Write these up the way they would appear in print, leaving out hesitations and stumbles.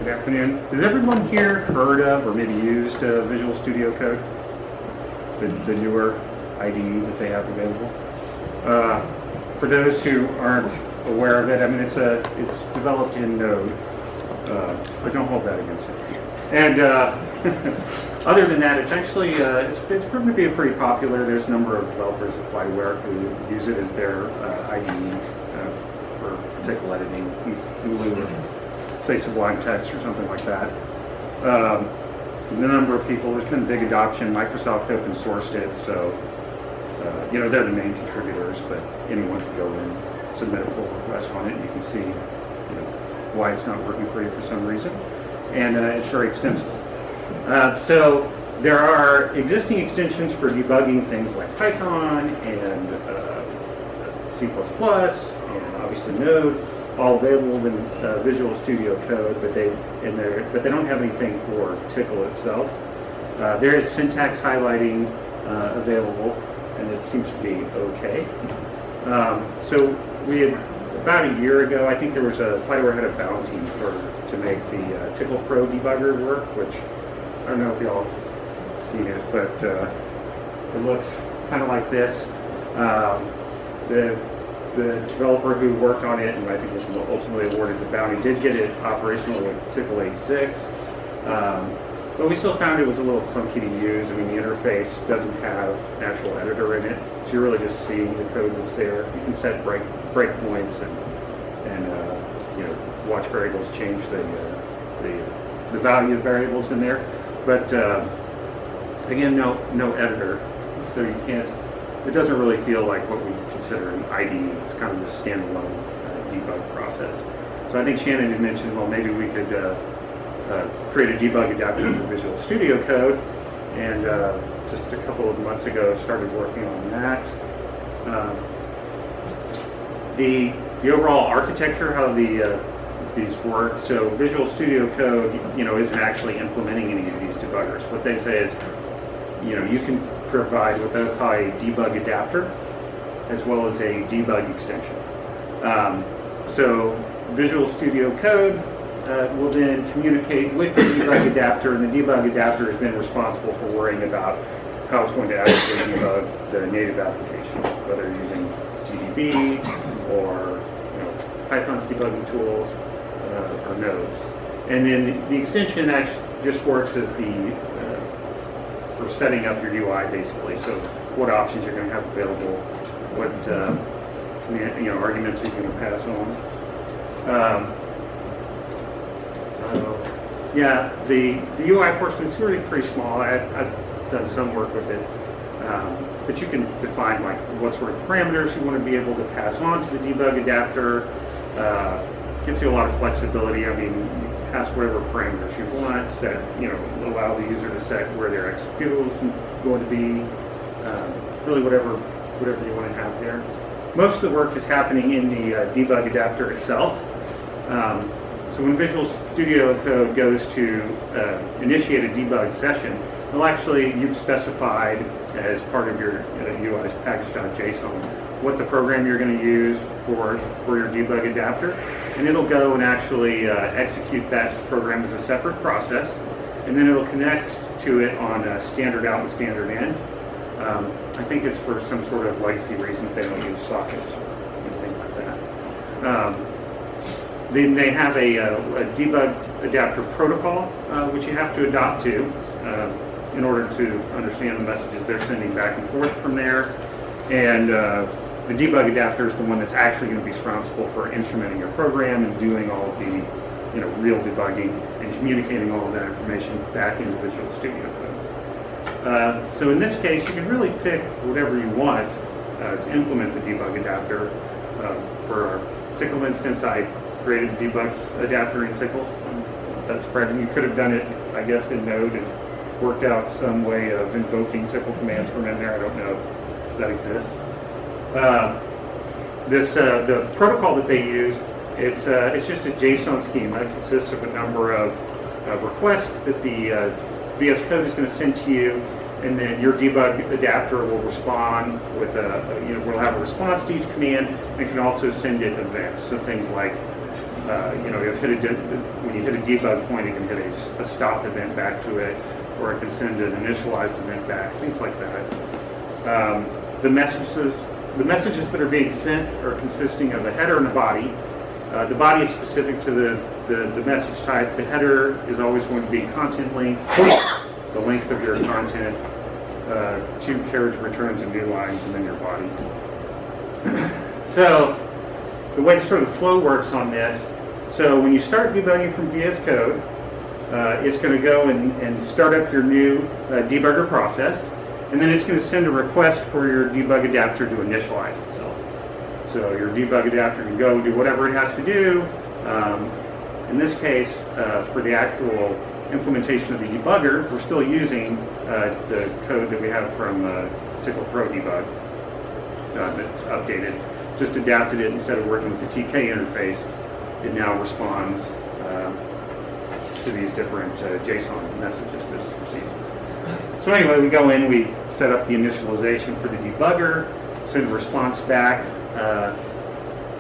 Good afternoon. Has everyone here heard of or maybe used Visual Studio Code? The newer IDE that they have available? For those who aren't aware of it, I mean it's developed in Node, but don't hold that against it. And other than that, it's actually it's proven to be pretty popular. There's a number of developers of Flyware who use it as their IDE for Tcl editing, in lieu of, say, Sublime Text or something like that. The number of people, there's been big adoption. Microsoft open sourced it, so they're the main contributors, but anyone can go in, submit a pull request on it, and you can see why it's not working for you for some reason. And it's very extensible. So there are existing extensions for debugging things like Python and C++, and obviously Node, all available in Visual Studio Code, but they don't have anything for Tcl itself. There is syntax highlighting available, and it seems to be okay. So we had, about a year ago, I think there was Flyware had a bounty to make the Tcl Pro Debugger work, which I don't know if y'all have seen it, but it looks kind of like this. The developer who worked on it, and I think was ultimately awarded the bounty, did get it operational with Tcl'2018. But we still found it was a little clunky to use. I mean, the interface doesn't have natural editor in it, so you're really just seeing the code that's there. You can set breakpoints and watch variables change the value of variables in there. But again, no editor, so you can't. It doesn't really feel like what we consider an IDE. It's kind of a standalone debug process. So I think Shannon had mentioned, well, maybe we could create a debug adapter for Visual Studio Code, and just a couple of months ago started working on that. The overall architecture, how these work. So Visual Studio Code, isn't actually implementing any of these debuggers. What they say is, you can provide what they'll call a debug adapter, as well as a debug extension. So Visual Studio Code will then communicate with the debug adapter, and the debug adapter is then responsible for worrying about how it's going to actually debug the native application, whether you're using GDB or Python's debugging tools or nodes. And then the extension actually just works as for setting up your UI, basically. So what options you're going to have available, what arguments are you going to pass on. So yeah, the UI portion is really pretty small. I've done some work with it, but you can define like what sort of parameters you want to be able to pass on to the debug adapter. Gives you a lot of flexibility. I mean, you pass whatever parameters you want, set, allow the user to set where their executable is going to be, really whatever you want to have there. Most of the work is happening in the debug adapter itself. So when Visual Studio Code goes to initiate a debug session, you've specified as part of your UI's package.json what the program you're going to use for your debug adapter, and it'll go and actually execute that program as a separate process, and then it'll connect to it on a standard out and standard in. I think it's for some sort of legacy reason they don't use sockets or anything like that. Then they have a debug adapter protocol, which you have to adopt to in order to understand the messages they're sending back and forth from there. And the debug adapter is the one that's actually going to be responsible for instrumenting your program and doing all of the real debugging and communicating all of that information back into Visual Studio Code. So in this case, you can really pick whatever you want to implement the debug adapter. For our Tcl instance, I created the debug adapter in Tcl. That's surprising. You could have done it, I guess, in Node and worked out some way of invoking Tcl commands from in there. I don't know if that exists. The protocol that they use, it's just a JSON schema. It consists of a number of requests that the VS Code is going to send to you, and then your debug adapter will respond with we'll have a response to each command, and can also send it events. So things like when you hit a debug point, it can hit a stop event back to it, or it can send an initialized event back, things like that. The messages that are being sent are consisting of a header and a body. The body is specific to the message type. The header is always going to be content length, the length of your content, 2 carriage returns and new lines, and then your body. So the way sort of the flow works on this, so when you start debugging from VS Code, it's going to go and start up your new debugger process, and then it's going to send a request for your debug adapter to initialize itself. So your debug adapter can go do whatever it has to do. In this case, for the actual implementation of the debugger, we're still using the code that we have from Tcl Pro Debug that's updated. Just adapted it. Instead of working with the TK interface, it now responds to these different JSON messages that it's receiving. So anyway, we go in, we set up the initialization for the debugger, send a response back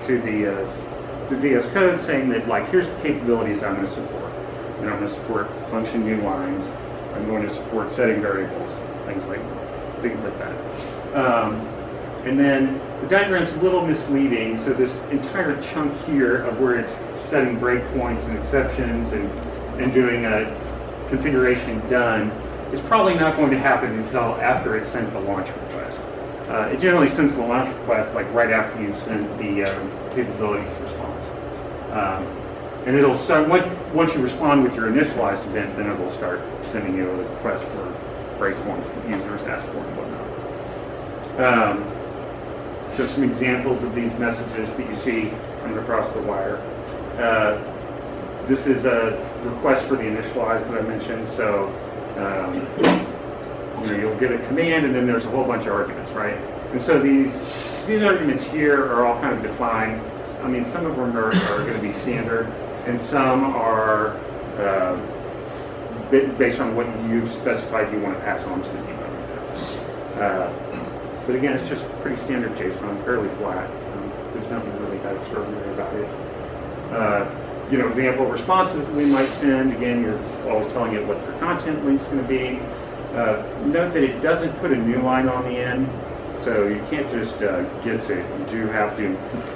to the VS Code saying that, like, here's the capabilities I'm going to support. And I'm going to support function new lines. I'm going to support setting variables, things like that. And then the diagram's a little misleading, so this entire chunk here of where it's setting breakpoints and exceptions and doing a configuration done is probably not going to happen until after it's sent the launch request. It generally sends the launch request like right after you've sent the capabilities response. And it'll start, once you respond with your initialized event, then it will start sending you a request for breakpoints that users ask for and whatnot. So some examples of these messages that you see coming across the wire. This is a request for the initialize that I mentioned. So you'll get a command, and then there's a whole bunch of arguments, right? And so these arguments here are all kind of defined. I mean, some of them are going to be standard, and some are based on what you've specified you want to pass on to the debugger. But again, it's just pretty standard JSON, fairly flat. There's nothing really that extraordinary about it. Example responses that we might send. Again, you're always telling it what your content link's going to be. Note that it doesn't put a new line on the end, so you can't just get it.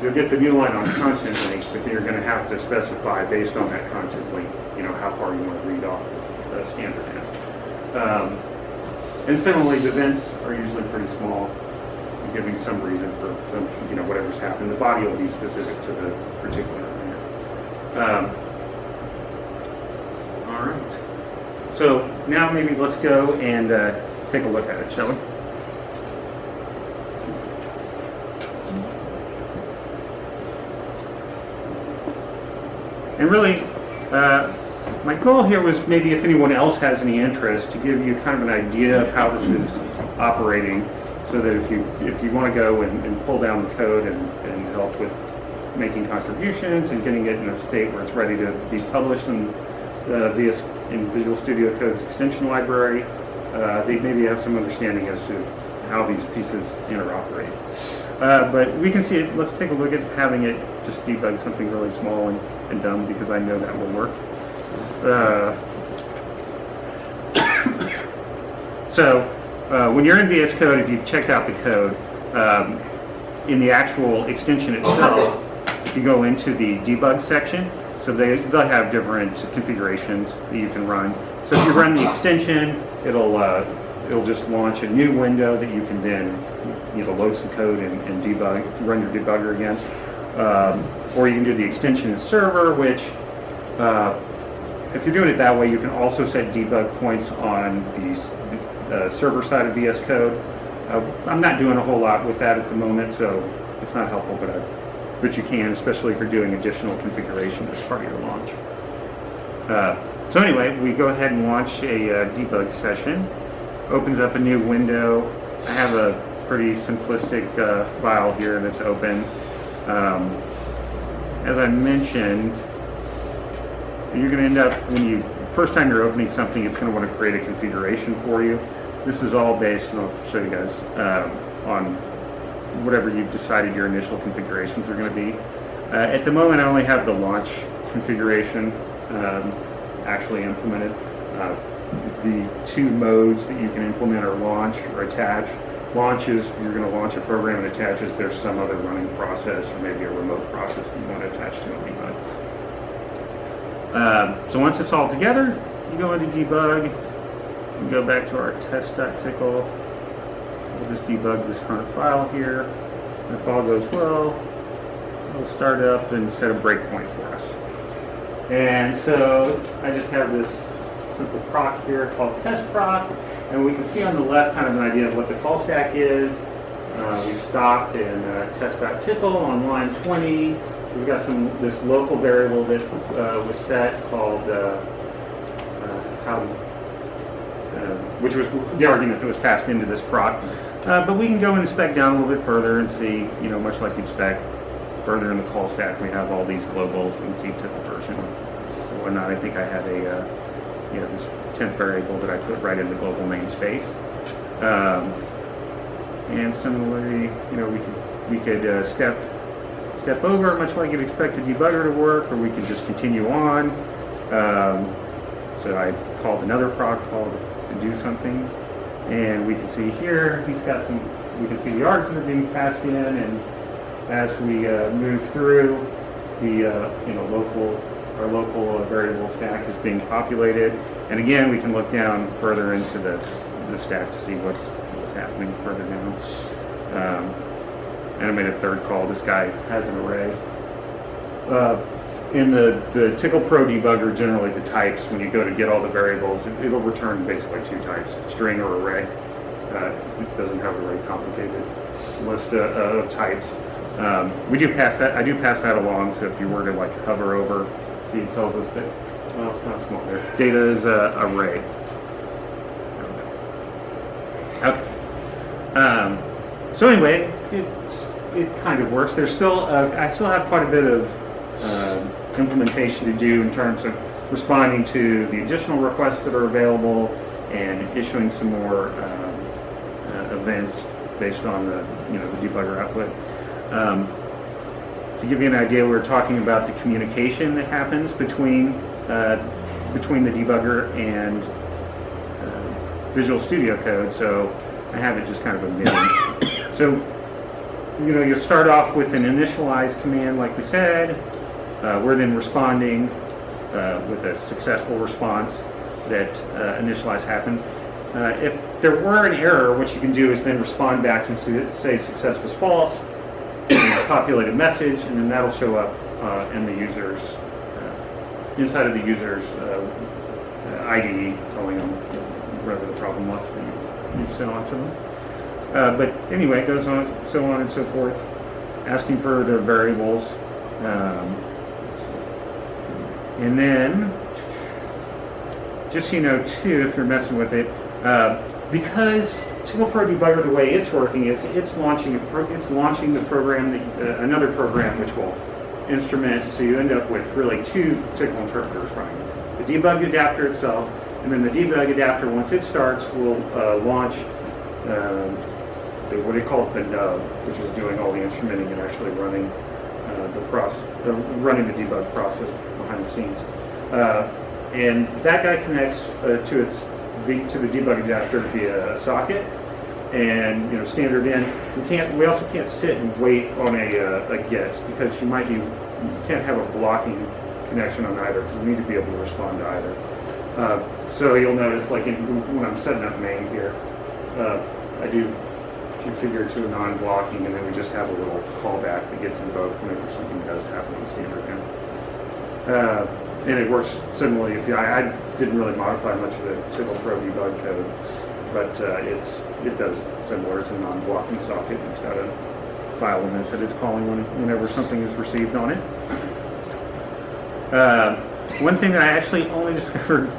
You'll get the new line on content link, but then you're going to have to specify based on that content link, how far you want to read off the standard end. And similarly, the events are usually pretty small, giving some reason for some, whatever's happened. The body will be specific to the particular event. All right. So now maybe let's go and take a look at it, shall we? And really, my goal here was maybe if anyone else has any interest to give you kind of an idea of how this is operating, so that if you want to go and pull down the code and help with making contributions and getting it in a state where it's ready to be published in Visual Studio Code's extension library, they maybe have some understanding as to how these pieces interoperate. But we can see it. Let's take a look at having it just debug something really small and dumb, because I know that will work. When you're in VS Code, if you've checked out the code, in the actual extension itself, if you go into the debug section, so they'll have different configurations that you can run. So if you run the extension, it'll just launch a new window that you can then load some code and debug, run your debugger against. Or you can do the extension in server, which if you're doing it that way, you can also set debug points on the server side of VS Code. I'm not doing a whole lot with that at the moment, so it's not helpful, but you can, especially if you're doing additional configuration as part of your launch. So anyway, we go ahead and launch a debug session. Opens up a new window. I have a pretty simplistic file here that's open. As I mentioned, you're going to end up, first time you're opening something, it's going to want to create a configuration for you. This is all based, and I'll show you guys, on whatever you've decided your initial configurations are going to be. At the moment, I only have the launch configuration actually implemented. The two modes that you can implement are launch or attach. Launch is you're going to launch a program, and attach is there's some other running process or maybe a remote process that you want to attach to a debug. So once it's all together, you go into debug, and go back to our test.tcl. We'll just debug this current file here. And if all goes well, it'll start up and set a breakpoint for us. And so I just have this simple proc here called test proc, and we can see on the left kind of an idea of what the call stack is. We've stopped in test.tcl on line 20. We've got this local variable that was set called which was the argument that was passed into this proc. But we can go and inspect down a little bit further and see, much like you'd expect, further in the call stack we have all these globals. We can see Tcl version and whatnot. I think I had a this 10th variable that I put right in the global namespace. And similarly, we could step over, much like you'd expect a debugger to work, or we could just continue on. So I called another proc call to do something, and we can see here he's got some. We can see the args that are being passed in, and as we move through, the our local variable stack is being populated, and again we can look down further into the stack to see what's happening further down. And I made a third call. This guy has an array. In the Tcl Pro Debugger, generally the types, when you go to get all the variables, it'll return basically two types, string or array. It doesn't have a very complicated list of types. We do pass that. I do pass that along. So if you were to hover over, see, it tells us that. Well, it's kind of small there. Data is array. Okay. So anyway, it kind of works. There's still I still have quite a bit of implementation to do in terms of responding to the additional requests that are available and issuing some more events based on the debugger output. To give you an idea, we were talking about the communication that happens between the debugger and Visual Studio Code. So I have it just kind of omitted. So you start off with an initialize command, like we said. We're then responding with a successful response that initialize happened. If there were an error, what you can do is then respond back and say success was false, and populate a message, and then that'll show up in the user's inside of the user's IDE, telling them whatever the problem was that you sent on to them. But anyway, it goes on, so on and so forth, asking for the variables. And then, just so you know too, if you're messing with it, because Tcl Pro Debugger, the way it's working is it's launching the program, another program which will instrument, so you end up with really two Tcl interpreters running. The debug adapter itself, and then the debug adapter, once it starts, will launch what it calls the nub, which is doing all the instrumenting and actually running running the debug process behind the scenes. And that guy connects to the debug adapter via a socket, and standard in. We also can't sit and wait on a get, because you can't have a blocking connection on either, because you need to be able to respond to either. So you'll notice, when I'm setting up main here, I do configure to a non-blocking, and then we just have a little callback that gets invoked whenever something does happen on standard in. And it works similarly. I didn't really modify much of the Tcl Pro debug code, but it does similar. It's a non-blocking socket. It's got a file limit that it's calling whenever something is received on it. One thing that I actually only discovered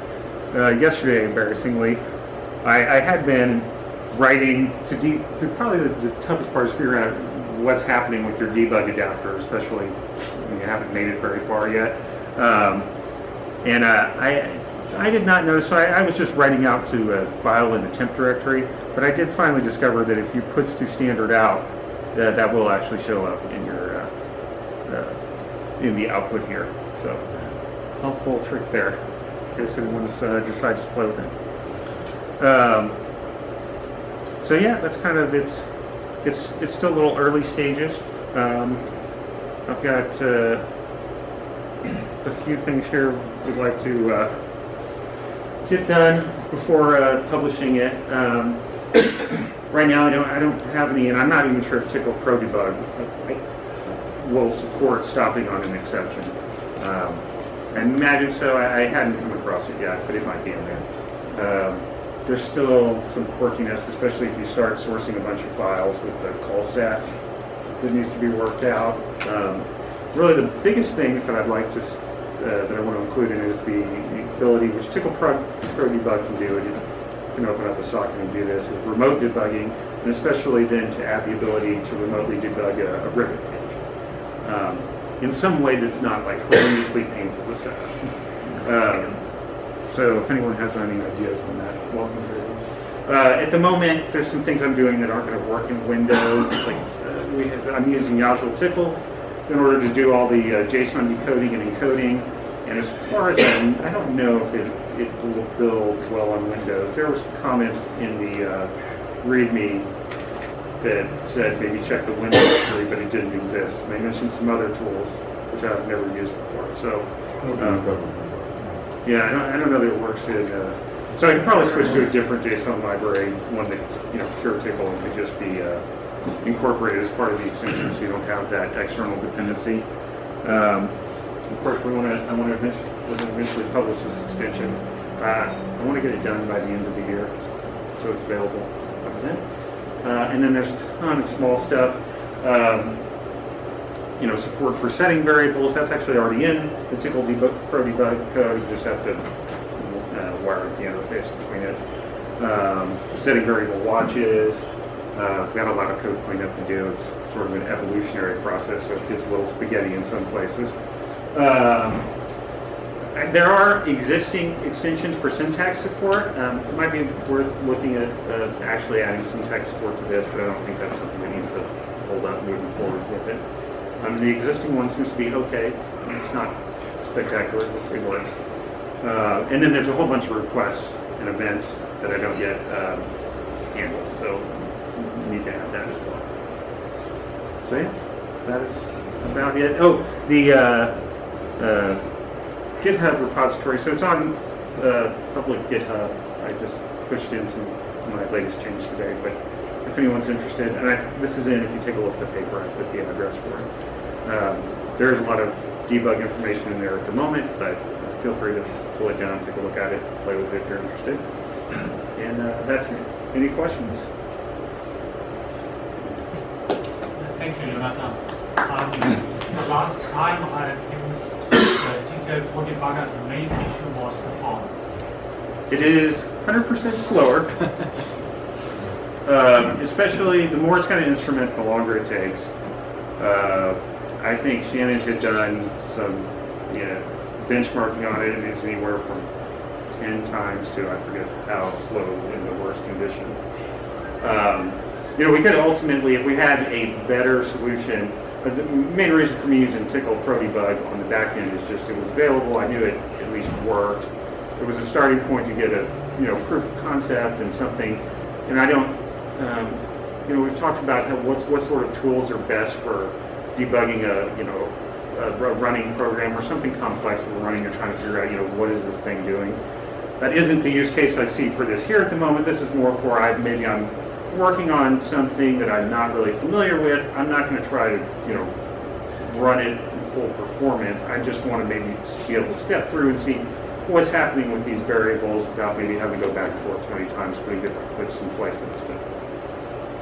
yesterday, embarrassingly, I had been writing probably the toughest part is figuring out what's happening with your debug adapter, especially when you haven't made it very far yet. And I did not know, so I was just writing out to a file in the temp directory, but I did finally discover that if you puts to standard out, that will actually show up in your in the output here. So helpful trick there in case anyone decides to play with it. So yeah, that's kind of it's still a little early stages. I've got a few things here we'd like to get done before publishing it. Right now, I don't have any, and I'm not even sure if Tcl Pro Debug will support stopping on an exception. I imagine so. I hadn't come across it yet, but it might be in there. There's still some quirkiness, especially if you start sourcing a bunch of files with the call stats that needs to be worked out. Really, the biggest things that I'd like to that I want to include in is the ability, which Tcl Pro Debug can do. You can open up a socket and do this, is remote debugging, and especially then to add the ability to remotely debug a rivet page in some way that's not like horrendously painful to set up. So if anyone has any ideas on that, welcome to it. At the moment, there's some things I'm doing that aren't going to work in Windows. Like I'm using Visual Tcl in order to do all the JSON decoding and encoding. And as far as I don't know if it will build well on Windows. There were some comments in the README that said maybe check the Windows directory, but it didn't exist. And they mentioned some other tools which I've never used before. So yeah, I don't know that it works in. So I could probably switch to a different JSON library, one that pure Tcl and could just be incorporated as part of the extension, so you don't have that external dependency. Of course, I want to eventually publish this extension. I want to get it done by the end of the year, so it's available by then. And then there's a ton of small stuff. Support for setting variables. That's actually already in the Tcl Pro Debug code. You just have to wire the interface between it. Setting variable watches. We've got a lot of code cleanup to do. It's sort of an evolutionary process, so it gets a little spaghetti in some places. There are existing extensions for syntax support. It might be worth looking at actually adding syntax support to this, but I don't think that's something that needs to hold up moving forward with it. The existing one seems to be okay. It's not spectacular, it works. And then there's a whole bunch of requests and events that I don't yet handle, so we need to add that as well. So yeah, that is about it. Oh, the GitHub repository. So it's on public GitHub. I just pushed in some of my latest changes today, but if anyone's interested, and this is in, if you take a look at the paper, I put the address for it. There's a lot of debug information in there at the moment, but feel free to pull it down, take a look at it, play with it if you're interested. And that's it. Any questions? Thank you, Jonathan. So last time I've used Tcl Pro Debugger, the main issue was performance. It is 100% slower. Especially the more it's going to instrument, the longer it takes. I think Shannon had done some benchmarking on it, and it's anywhere from 10 times to, I forget how slow in the worst condition. We could ultimately, if we had a better solution, the main reason for me using Tcl Pro Debug on the back end is just it was available. I knew it at least worked. It was a starting point to get a proof of concept and something. And I don't, we've talked about what sort of tools are best for debugging a running program or something complex that we're running. You're trying to figure out, what is this thing doing? That isn't the use case I see for this here at the moment. This is more for maybe I'm working on something that I'm not really familiar with. I'm not going to try to, run it in full performance. I just want to maybe be able to step through and see what's happening with these variables without maybe having to go back and forth 20 times, putting different puts in places to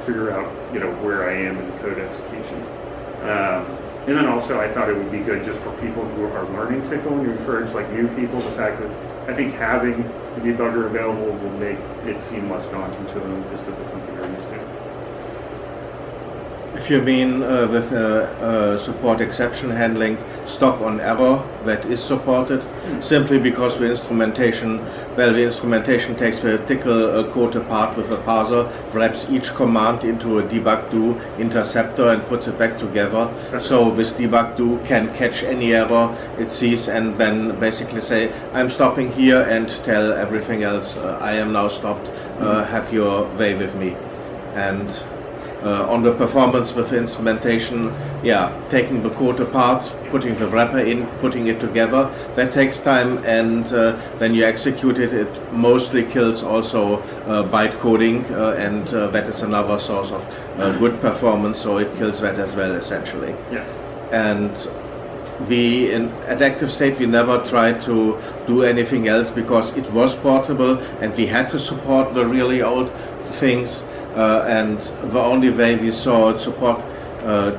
figure out, where I am in the code execution. And then also I thought it would be good just for people who are learning Tcl and to encourage new people. The fact that I think having the debugger available will make it seem less daunting to them just because it's something they're used to. If you mean with support exception handling, stop on error, that is supported, simply because the instrumentation takes the Tcl code apart with a parser, wraps each command into a debug do interceptor and puts it back together. So this debug do can catch any error it sees and then basically say, I'm stopping here, and tell everything else, I am now stopped, have your way with me. And on the performance with the instrumentation, taking the code apart, putting the wrapper in, putting it together, that takes time, and when you execute it, it mostly kills also byte coding, and that is another source of good performance, so it kills that as well, essentially. Yeah. And at ActiveState we never tried to do anything else because it was portable and we had to support the really old things. And the only way we saw support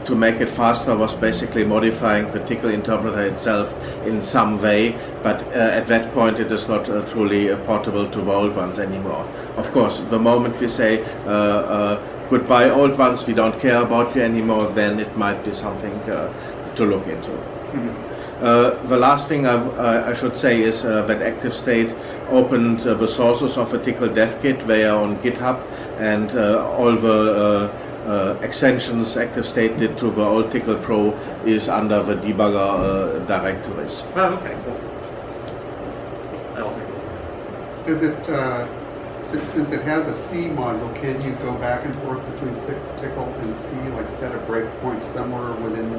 to make it faster was basically modifying the Tcl interpreter itself in some way, but at that point it is not truly portable to the old ones anymore. Of course, the moment we say goodbye old ones, we don't care about you anymore, then it might be something to look into. The last thing I should say is that ActiveState opened the sources of a Tcl dev kit. They are on GitHub, and all the extensions ActiveState did to the old Tcl Pro is under the debugger directories. Oh, okay, cool. That'll take a look. Does it, since it has a C module, can you go back and forth between Tcl and C, like set a breakpoint somewhere within the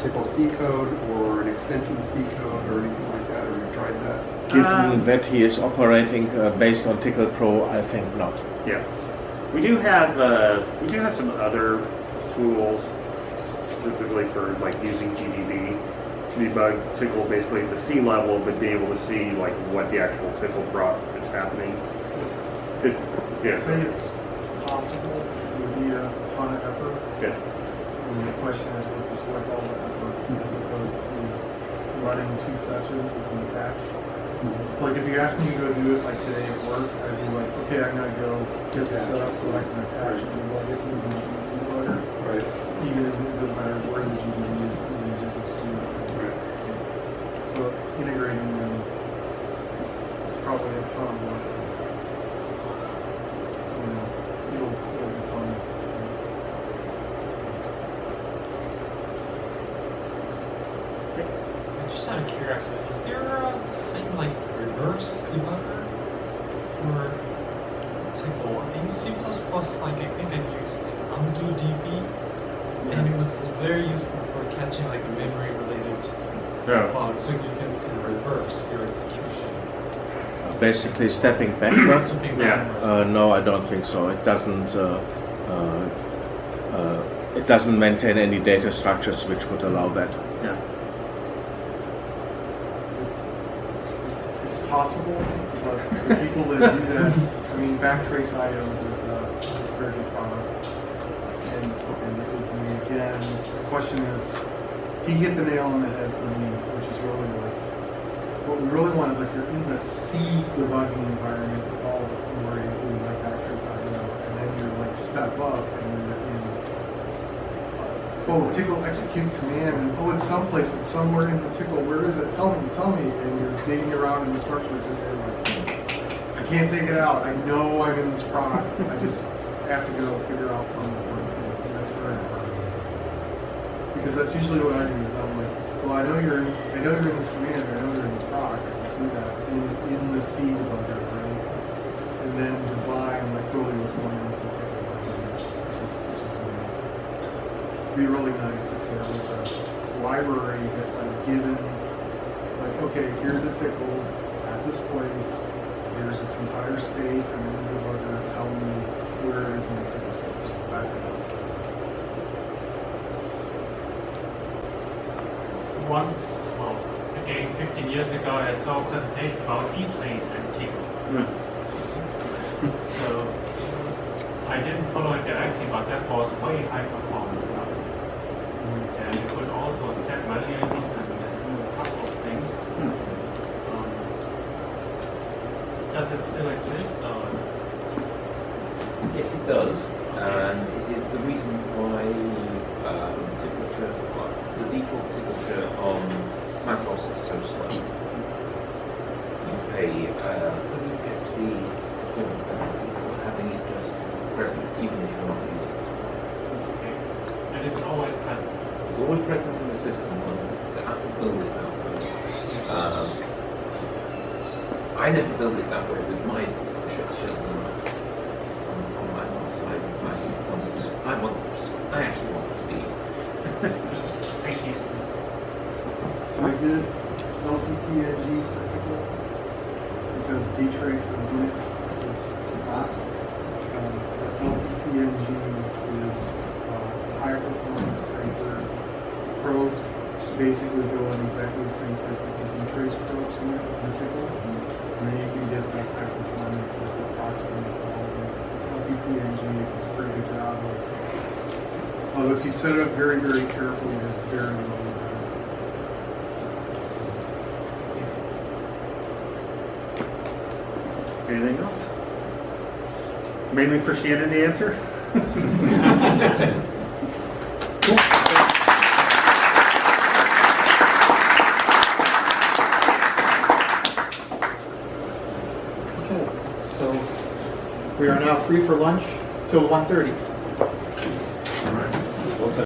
Tcl C code or an extension C code or anything like that? Or you tried that? Given that he is operating based on Tcl Pro, I think not. Yeah. We do have some other tools specifically for like using GDB to debug Tcl basically at the C level, but being able to see like what the actual Tcl prop is happening. Say it's possible, it would be a ton of effort. Yeah. And the question is, was this worth all the effort as opposed to running 2 sessions with an attach? So like if you ask me to go do it like today at work, I'd be like, okay, I'm gonna go get this set up so I can attach and debug it with the debugger. Right. Even if it doesn't matter where the GDB is in the Visual Studio Code. Right. So integrating them is probably a ton of work. It'll be fun. Just out of curiosity, is there a thing like reverse debugger for Tcl? In C++, like I think I used undo db, and it was very useful for catching like a memory-related bug, so you can reverse your execution. Basically stepping backwards? Yeah. No, I don't think so. It doesn't maintain any data structures which would allow that. Yeah. It's possible, but the people that do that, I mean, Backtrace IO is a very good product. And it would be, again, the question is, he hit the nail on the head for me, which is really like, what we really want is like you're in the C debugging environment with all of its glory, including like Backtrace IO, and then you're like step up and you're in Tcl execute command, and it's someplace, it's somewhere in the Tcl, where is it? Tell me, and you're digging around in the structures, and you're like, I can't take it out, I know I'm in this proc, I just have to go figure out from the point, and that's where it starts. Because that's usually what I do, is I'm like, well, I know you're in this command, I know you're in this proc, I can see that in the C debugger, right? And then divine, like, really what's going on with the Tcl, which is be really nice if there was a library that like given like, okay, here's a Tcl at this place, here's its entire state, and then the debugger tell me where it is in the Tcl source. Back it up. Once, well, again, 15 years ago, I saw a presentation about dtrace and Tcl. So I didn't follow it directly, but that was way high performance stuff. And you could also set values and do a couple of things. Does it still exist? Yes, it does, and it is the reason why Tcl, the default Tcl on macOS is so slow. You pay 150 for having it just present, even if you're not using it. Okay. And it's always present. It's always present in the system when the Apple build it that way. I never build it that way with my shells on my mouse. I actually want speed. Thank you. So I did LTTNG for Tcl because dtrace of Linux is not. LTTNG is higher performance tracer probes. Basically go in exactly the same place as the dtrace probes went in Tcl. And then you can get that high performance that approximately all this. It's LTTNG does a pretty good job of. Although if you set it up very, very carefully, there's very little. Anything else? Mainly for Shannon to answer? Okay, so we are now free for lunch till 1:30. All right.